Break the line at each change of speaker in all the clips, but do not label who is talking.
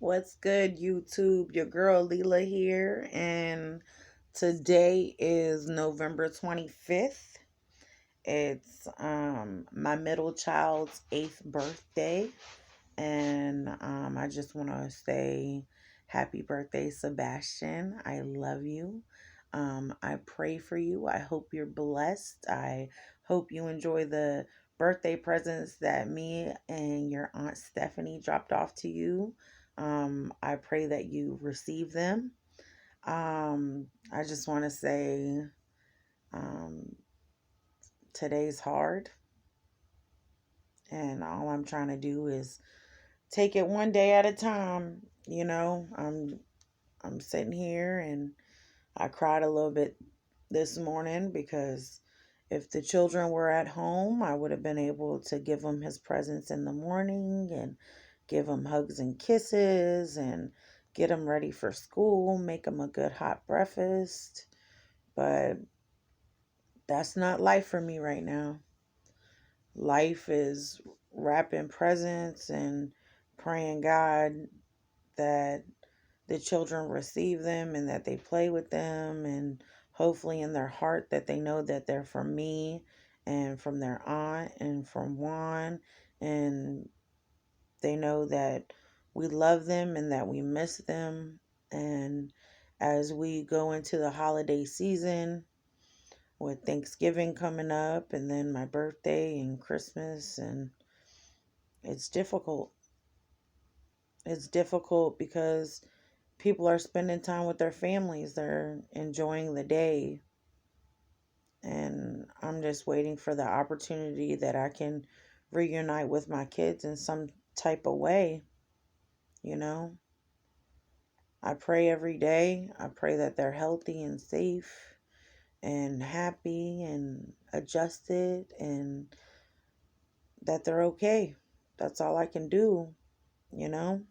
What's good, YouTube? Your girl Leela here, and today is November 25th. It's my middle child's 8th birthday, and I just want to say happy birthday, Sebastian. I love you. I pray for you. I hope you're blessed. I hope you enjoy the birthday presents that me and your Aunt Stephanie dropped off to you. I pray that you receive them. I just want to say um, today's hard, and all I'm trying to do is take it one day at a time. I'm sitting here and I cried a little bit this morning because if the children were at home, I would have been able to give him his presents in the morning and give him hugs and kisses and get him ready for school, make him a good hot breakfast. But that's not life for me right now. Life is wrapping presents and praying God that the children receive them and that they play with them, and hopefully in their heart that they know that they're from me and from their aunt and from Juan, and they know that we love them and that we miss them. And as we go into the holiday season with Thanksgiving coming up and then my birthday and Christmas, and it's difficult. It's difficult because people are spending time with their families. They're enjoying the day. And I'm just waiting for the opportunity that I can reunite with my kids in some type of way, you know? I pray every day. I pray that they're healthy and safe and happy and adjusted and that they're okay. That's all I can do, you know?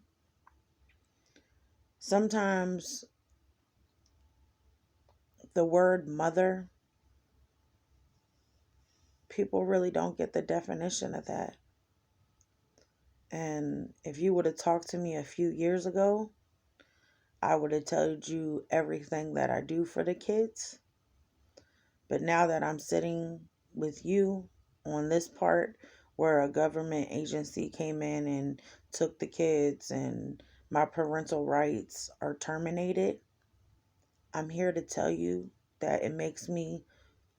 Sometimes the word mother, people really don't get the definition of that. And if you would have talked to me a few years ago, I would have told you everything that I do for the kids. But now that I'm sitting with you on this part where a government agency came in and took the kids and my parental rights are terminated, I'm here to tell you that it makes me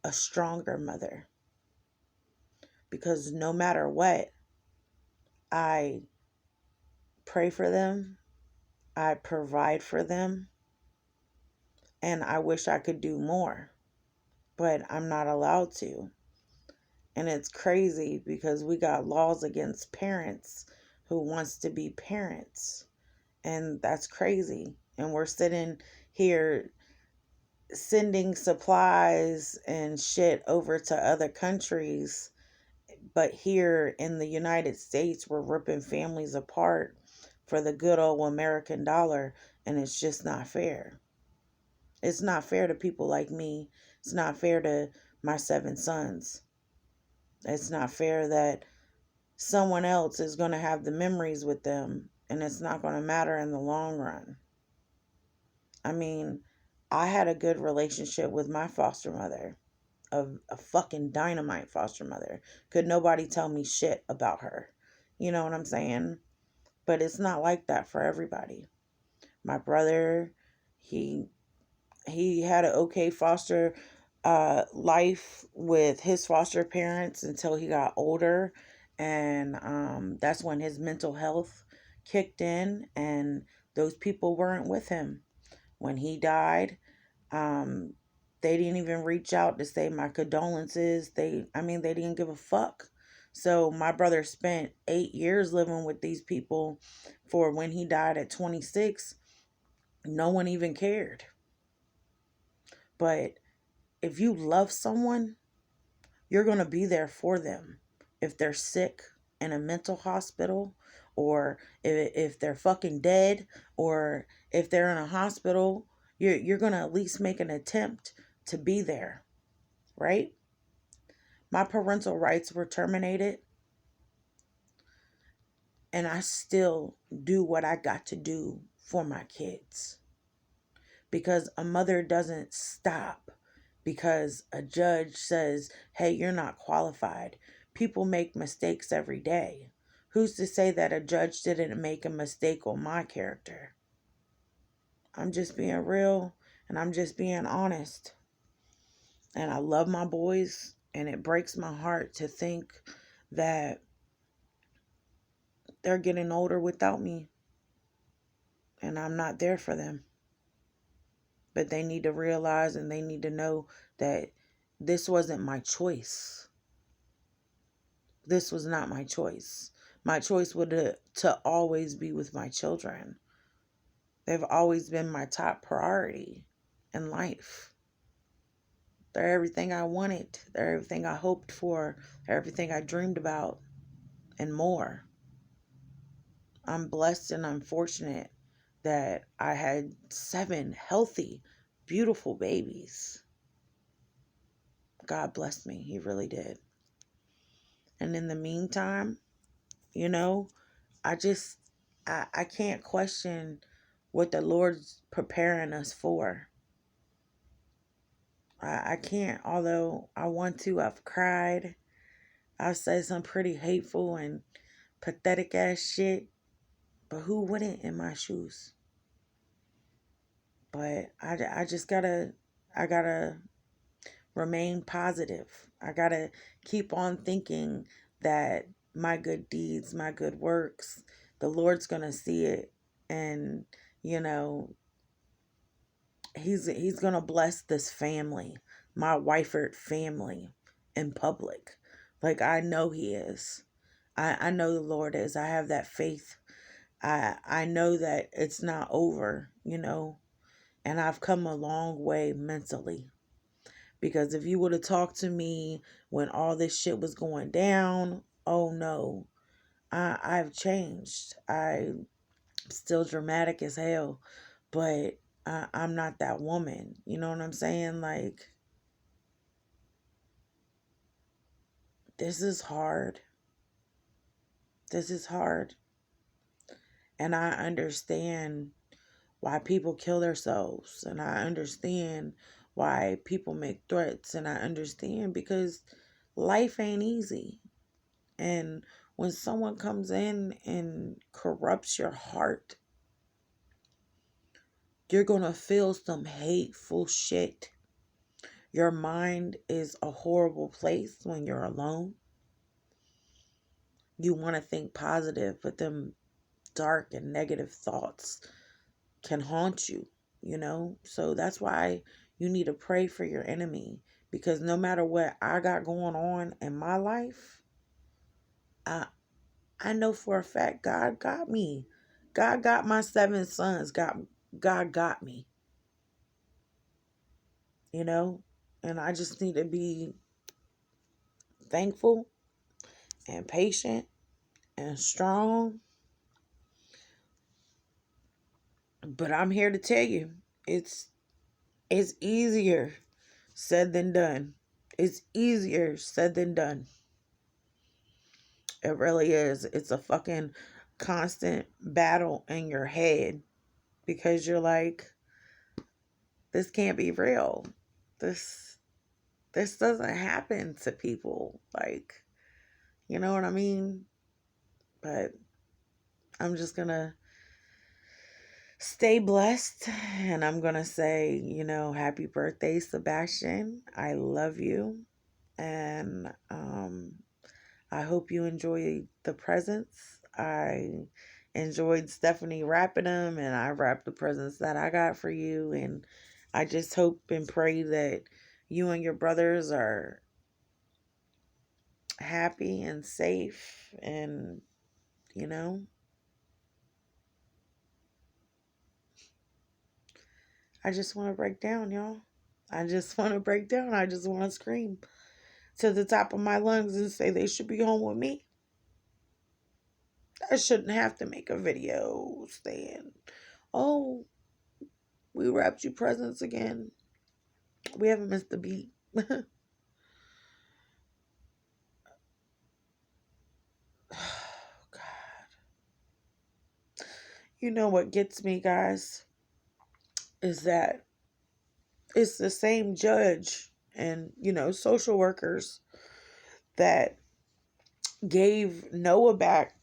a stronger mother. Because no matter what, I pray for them, I provide for them, and I wish I could do more, but I'm not allowed to. And it's crazy because we got laws against parents who wants to be parents, and that's crazy. And we're sitting here sending supplies and shit over to other countries, but here in the United States we're ripping families apart for the good old American dollar, and it's just not fair. It's not fair to people like me. It's not fair to my 7 sons. It's not fair that someone else is going to have the memories with them and it's not going to matter in the long run. I mean, I had a good relationship with my foster mother, a fucking dynamite foster mother. Could nobody tell me shit about her? You know what I'm saying? But it's not like that for everybody. My brother, he he had an okay foster life with his foster parents until he got older, and that's when his mental health kicked in, and those people weren't with him when he died. um, they didn't even reach out to say my condolences. They didn't give a fuck. So my brother spent 8 years living with these people. For when he died at 26, no one even cared. But if you love someone, you're going to be there for them. If they're sick in a mental hospital, or if they're fucking dead, or if they're in a hospital, you're going to at least make an attempt to be there, right? My parental rights were terminated And I still do what I got to do for my kids. Because a mother doesn't stop because a judge says, hey, you're not qualified. People make mistakes every day. Who's to say that a judge didn't make a mistake on my character? I'm just being real and I'm just being honest. And I love my boys, and it breaks my heart to think that they're getting older without me and I'm not there for them. But they need to realize and they need to know that this wasn't my choice. This was not my choice. My choice would to always be with my children. They've always been my top priority in life. They're everything I wanted. They're everything I hoped for. They're everything I dreamed about and more. I'm blessed and I'm fortunate that I had 7 healthy, beautiful babies. God blessed me. He really did. And in the meantime, you know, I just, I can't question what the Lord's preparing us for. I can't, although I want to. I've cried. I've said some pretty hateful and pathetic ass shit. But who wouldn't in my shoes? But I gotta remain positive. I gotta keep on thinking that my good deeds, my good works, the Lord's gonna see it, and you know, He's gonna bless this family, my Wyford family, in public. Like I know He is. I know the Lord is. I have that faith. I know that it's not over, and I've come a long way mentally. Because if you would have talked to me when all this shit was going down, oh no, I've changed. I'm still dramatic as hell, but I'm not that woman. You know what I'm saying? Like, this is hard. This is hard. And I understand why people kill themselves. And I understand why people make threats. And I understand because life ain't easy. And when someone comes in and corrupts your heart, you're going to feel some hateful shit. Your mind is a horrible place when you're alone. You want to think positive, but them dark and negative thoughts can haunt you. So that's why you need to pray for your enemy. Because no matter what I got going on in my life, I I know for a fact God got me. God got my 7 sons. God got me. You know? And I just need to be thankful and patient and strong. But I'm here to tell you, it's easier said than done. It's easier said than done. It really is. It's a fucking constant battle in your head because you're like, this can't be real. This this doesn't happen to people. Like, you know what I mean? But I'm just gonna stay blessed and I'm gonna say, happy birthday, Sebastian. I love you. And I hope you enjoy the presents. I enjoyed Stephanie wrapping them, and I wrapped the presents that I got for you. And I just hope and pray that you and your brothers are happy and safe. And, you know, I just want to break down, y'all. I just want to break down. I just want to scream to the top of my lungs and say they should be home with me. I shouldn't have to make a video saying, oh, we wrapped you presents again. We haven't missed a beat. God. You know what gets me, guys, is that it's the same judge and, social workers that gave Noah back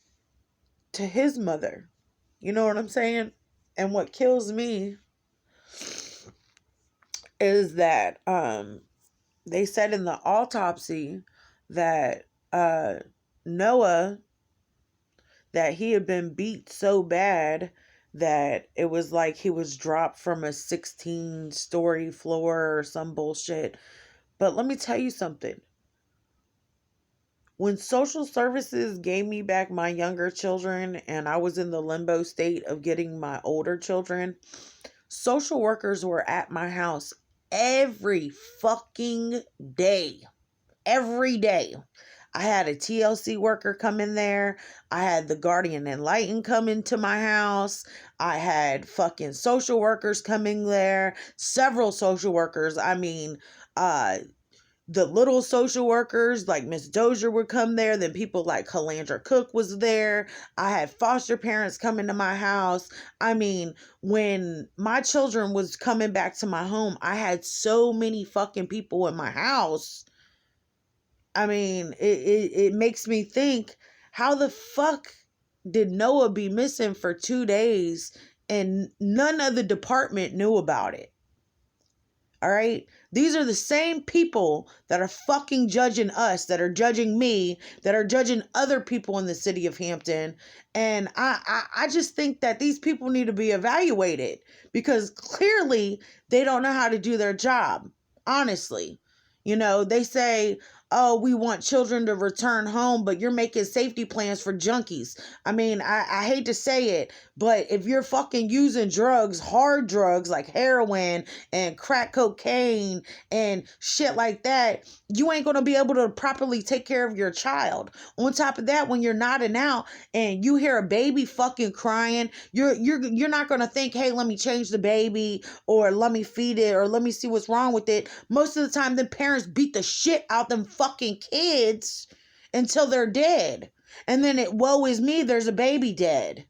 to his mother. You know what I'm saying? And what kills me is that they said in the autopsy that Noah, that he had been beat so bad that it was like he was dropped from a 16-story floor or some bullshit. But let me tell you something. When social services gave me back my younger children and I was in the limbo state of getting my older children, social workers were at my house every fucking day. Every day. I had a TLC worker come in there. I had the Guardian Enlighten come into my house. I had fucking social workers coming there. Several social workers. I mean, the little social workers like Miss Dozier would come there. Then people like Calandra Cook was there. I had foster parents coming to my house. I mean, when my children was coming back to my home, I had so many fucking people in my house. I mean, it makes me think, how the fuck did Noah be missing for 2 days and none of the department knew about it? All right. These are the same people that are fucking judging us, that are judging me, that are judging other people in the city of Hampton. And I just think that these people need to be evaluated because clearly they don't know how to do their job. Honestly, they say, oh, we want children to return home, but you're making safety plans for junkies. I mean, I hate to say it, but if you're fucking using drugs, hard drugs like heroin and crack cocaine and shit like that, you ain't going to be able to properly take care of your child. On top of that, when you're nodding out and you hear a baby fucking crying, you're not going to think, hey, let me change the baby or let me feed it or let me see what's wrong with it. Most of the time, the parents beat the shit out them fucking kids until they're dead. And then woe is me, there's a baby dead.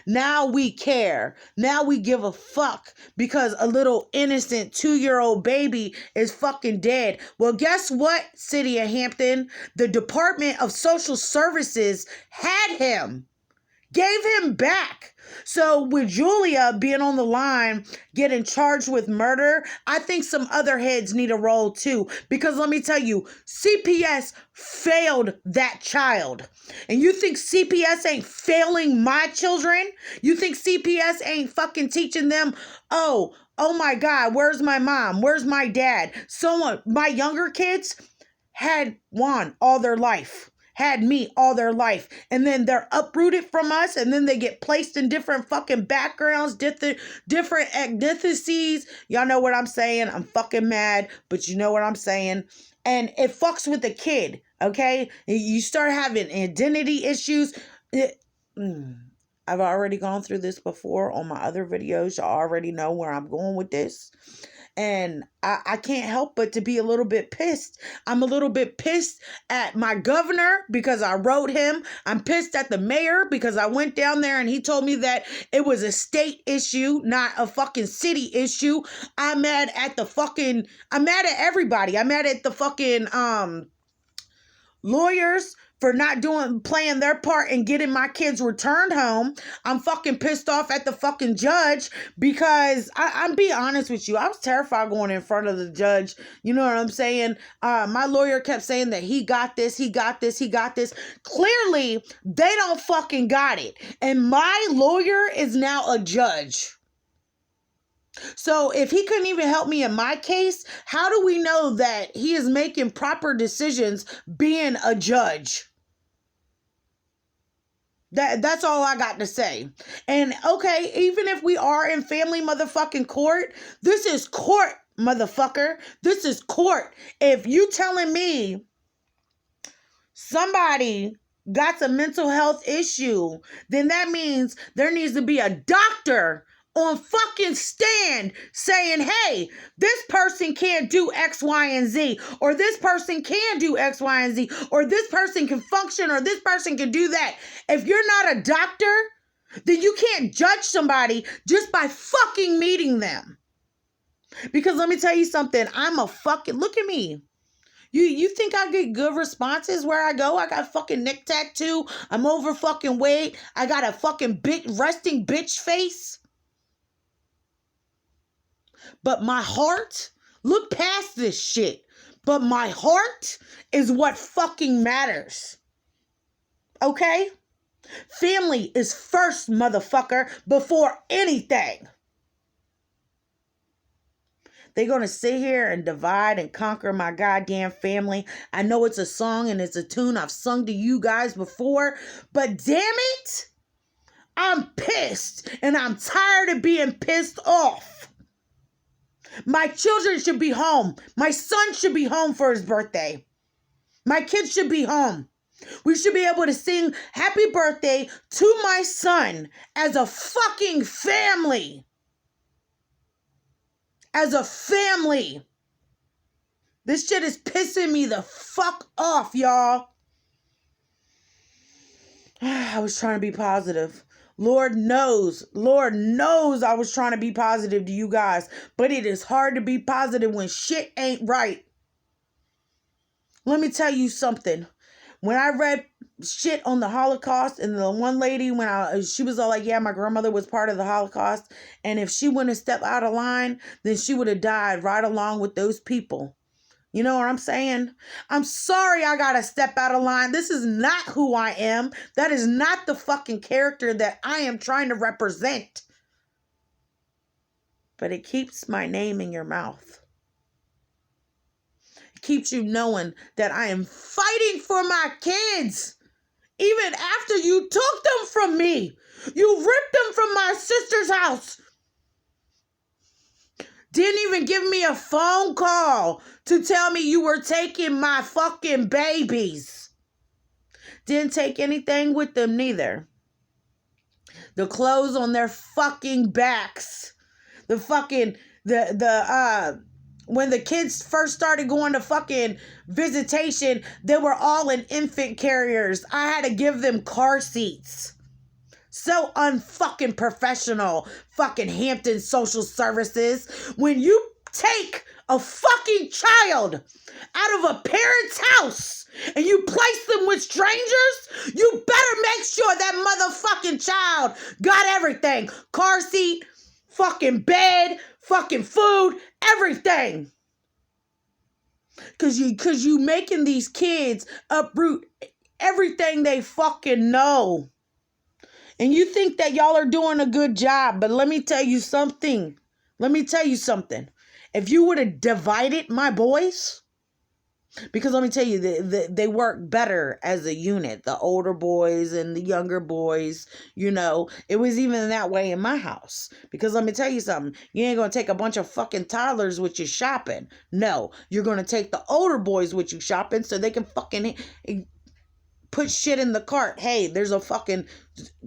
Now we care. Now we give a fuck because a little innocent 2-year-old baby is fucking dead. Well, guess what, City of Hampton? The Department of Social Services had him. Gave him back. So with Julia being on the line, getting charged with murder, I think some other heads need a roll too. Because let me tell you, CPS failed that child. And you think CPS ain't failing my children? You think CPS ain't fucking teaching them, oh my God, where's my mom? Where's my dad? My younger kids had Juan all their life. Had me all their life, and then they're uprooted from us, and then they get placed in different fucking backgrounds, different ethnicities. Y'all know what I'm saying? I'm fucking mad, but you know what I'm saying? And it fucks with the kid, okay? You start having identity issues. I've already gone through this before on my other videos. Y'all already know where I'm going with this. And I can't help but to be a little bit pissed. I'm a little bit pissed at my governor because I wrote him. I'm pissed at the mayor because I went down there and he told me that it was a state issue, not a fucking city issue. I'm mad at everybody. I'm mad at the fucking lawyers for not playing their part in getting my kids returned home. I'm fucking pissed off at the fucking judge because I'm being honest with you. I was terrified going in front of the judge. You know what I'm saying? My lawyer kept saying that he got this. Clearly, they don't fucking got it. And my lawyer is now a judge. So if he couldn't even help me in my case, how do we know that he is making proper decisions being a judge? That's all I got to say. And okay, even if we are in family motherfucking court, this is court, motherfucker. This is court. If you telling me somebody got some mental health issue, then that means there needs to be a doctor on fucking stand saying, hey, this person can't do X, Y, and Z, or this person can do X, Y, and Z, or this person can function, or this person can do that. If you're not a doctor, then you can't judge somebody just by fucking meeting them. Because let me tell you something. I'm a fucking, look at me. You think I get good responses where I go? I got fucking neck tattoo. I'm over fucking weight. I got a fucking resting bitch face. But my heart, look past this shit. But my heart is what fucking matters. Okay? Family is first, motherfucker, before anything. They're going to sit here and divide and conquer my goddamn family. I know it's a song and it's a tune I've sung to you guys before, but damn it, I'm pissed and I'm tired of being pissed off. My children should be home. My son should be home for his birthday. My kids should be home. We should be able to sing happy birthday to my son as a fucking family. As a family. This shit is pissing me the fuck off, y'all. I was trying to be positive. Lord knows I was trying to be positive to you guys. But it is hard to be positive when shit ain't right. Let me tell you something. When I read shit on the Holocaust, and the one lady, she was all like, yeah, my grandmother was part of the Holocaust, and if she wouldn't have stepped out of line, then she would have died right along with those people. You know what I'm saying? I'm sorry I gotta step out of line. This is not who I am. That is not the fucking character that I am trying to represent. But it keeps my name in your mouth. Keeps you knowing that I am fighting for my kids. Even after you took them from me. You ripped them from my sister's house. Didn't even give me a phone call to tell me you were taking my fucking babies. Didn't take anything with them neither. The clothes on their fucking backs. The fucking, when the kids first started going to fucking visitation, they were all in infant carriers. I had to give them car seats. So unfucking professional, fucking Hampton Social Services. When you take a fucking child out of a parent's house and you place them with strangers, you better make sure that motherfucking child got everything. Car seat, fucking bed, fucking food, everything. Cause you making these kids uproot everything they fucking know. And you think that y'all are doing a good job, but let me tell you something. If you would have divided my boys, because let me tell you, they work better as a unit. The older boys and the younger boys, it was even that way in my house. Because let me tell you something. You ain't going to take a bunch of fucking toddlers with you shopping. No, you're going to take the older boys with you shopping so they can fucking put shit in the cart. Hey, there's a fucking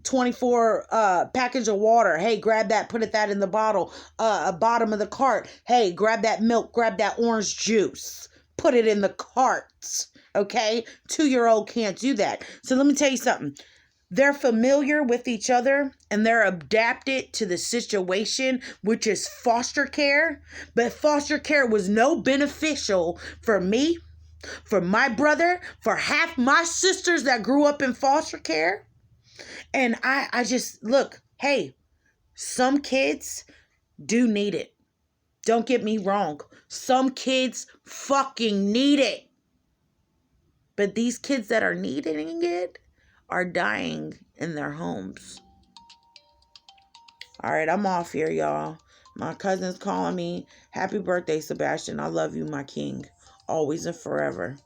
24 package of water. Hey, grab that, put that in the bottom of the cart. Hey, grab that milk, grab that orange juice. Put it in the carts. Okay? 2-year-old can't do that. So let me tell you something. They're familiar with each other and they're adapted to the situation, which is foster care. But foster care was no beneficial for me, for my brother, for half my sisters that grew up in foster care. And I just, look, hey, some kids do need it. Don't get me wrong. Some kids fucking need it. But these kids that are needing it are dying in their homes. All right, I'm off here, y'all. My cousin's calling me. Happy birthday, Sebastian. I love you, my king. Always and forever.